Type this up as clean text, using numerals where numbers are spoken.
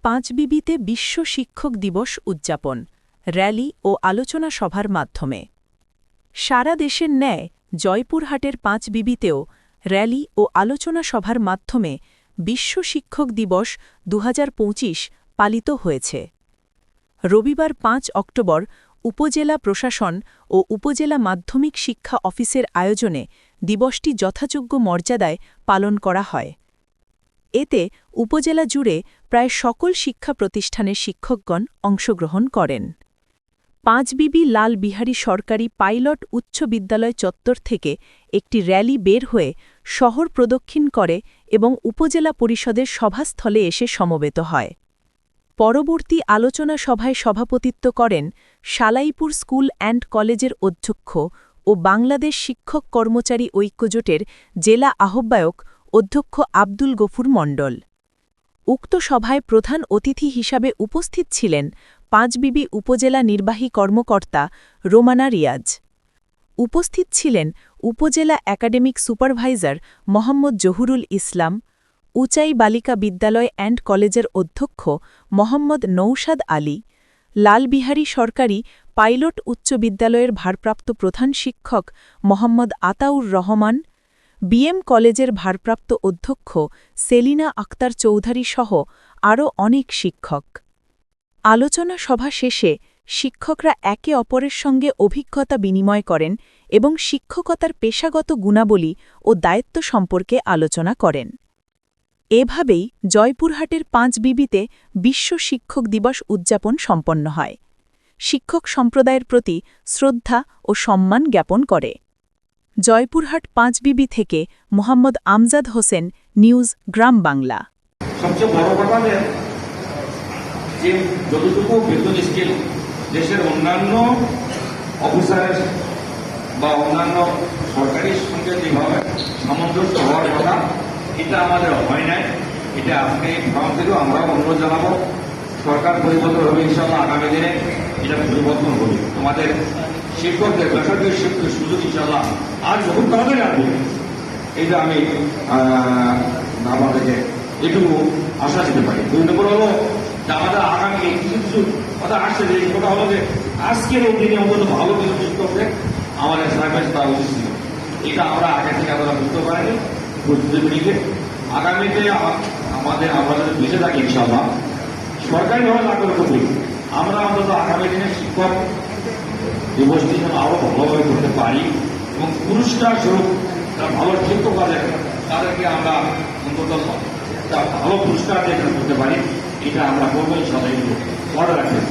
পাঁচবিবিতে বিশ্ব শিক্ষক দিবস উদযাপন র্যালি ও আলোচনা সভার মাধ্যমে। সারা দেশের ন্যায় জয়পুরহাটের পাঁচবিবিতেও র্যালি ও আলোচনা সভার মাধ্যমে বিশ্ব শিক্ষক দিবস ২০২৫ পালিত হয়েছে। রবিবার ৫ অক্টোবর উপজেলা প্রশাসন ও উপজেলা মাধ্যমিক শিক্ষা অফিসের আয়োজনে দিবসটি যথাযোগ্য মর্যাদায় পালন করা হয়। এতে উপজেলা জুড়ে প্রায় সকল শিক্ষা প্রতিষ্ঠানের শিক্ষকগণ অংশগ্রহণ করেন। পাঁচবিবি লাল বিহারী সরকারি পাইলট উচ্চ বিদ্যালয় চত্বর থেকে একটি র্যালি বের হয়ে শহর প্রদক্ষিণ করে এবং উপজেলা পরিষদের সভাস্থলে এসে সমবেত হয়। পরবর্তী আলোচনা সভায় সভাপতিত্ব করেন সালাইপুর স্কুল অ্যান্ড কলেজের অধ্যক্ষ ও বাংলাদেশ শিক্ষক কর্মচারী ঐক্যজোটের জেলা আহ্বায়ক অধ্যক্ষ আব্দুল গফুর মণ্ডল। উক্ত সভায় প্রধান অতিথি হিসাবে উপস্থিত ছিলেন পাঁচবিবি উপজেলা নির্বাহী কর্মকর্তা রোমানা রিয়াজ। উপস্থিত ছিলেন উপজেলা একাডেমিক সুপারভাইজার মোহাম্মদ জহুরুল ইসলাম, উচাই বালিকা বিদ্যালয় অ্যান্ড কলেজের অধ্যক্ষ মোহাম্মদ নৌশাদ আলী, লালবিহারী সরকারি পাইলট উচ্চ বিদ্যালয়ের ভারপ্রাপ্ত প্রধান শিক্ষক মোহাম্মদ আতাউর রহমান, বিএম কলেজের ভারপ্রাপ্ত অধ্যক্ষ সেলিনা আক্তার চৌধুরী সহ আরও অনেক শিক্ষক। আলোচনা সভা শেষে শিক্ষকরা একে অপরের সঙ্গে অভিজ্ঞতা বিনিময় করেন এবং শিক্ষকতার পেশাগত গুণাবলী ও দায়িত্ব সম্পর্কে আলোচনা করেন। এভাবেই জয়পুরহাটের পাঁচবিবিতে বিশ্ব শিক্ষক দিবস উদযাপন সম্পন্ন হয়। শিক্ষক সম্প্রদায়ের প্রতি শ্রদ্ধা ও সম্মান জ্ঞাপন করে। জয়পুরহাট পাঁচবিবি থেকে মোহাম্মদ আমজাদ হোসেন, নিউজ গ্রাম বাংলা। সবচেয়ে বড় কথা যে যতটুকু বেতন স্কেল দেশের অন্যান্য অফিসারের বা অন্যান্য সরকারের সঙ্গে যেভাবে সামঞ্জস্য হওয়ার কথা, এটা আমাদের হয় নাই। এটা আজকে ফর্ম থেকেও আমরা অনুরোধ জানাবো, সরকার পরিবর্তন হবে ইনশাআল্লাহ, আগামী দিনে এটা পরিবর্তন হবে। আমাদের শিক্ষকদের বেসরকারি শিক্ষকের সুযোগ ইনশাআল্লাহ আর যখন তাড়াতাড়ি আসবে, এইটা আমি আমাদেরকে এটুকু আশা দিতে পারি। ২ নম্বর হলো যে আমাদের আগামী কিছু কিছু কথা আসছে, যে কথা হলো যে আজকের এই দিনে অন্তত ভালো কিছু শিক্ষকদের আমাদের সার্ভিস করা উচিত ছিল। এটা আমরা আগে থেকে আমরা বুঝতে পারিনি, প্রস্তুতি নিতে আগামীতে আমাদের বেঁচে থাকি ইনশাআল্লাহ সরকারিভাবে না করে করি, আমরা অন্তত আগামী দিনে শিক্ষক দিবসটি যেন আরও ভালোভাবে করতে পারি এবং পুরস্কার স্বরূপ যারা ভালো শিক্ষক আছে তাদেরকে আমরা অন্তত ভালো পুরস্কার দিয়ে করতে পারি। এটা আমরা করবো ইনশাআল্লাহ, মনে রাখবেন।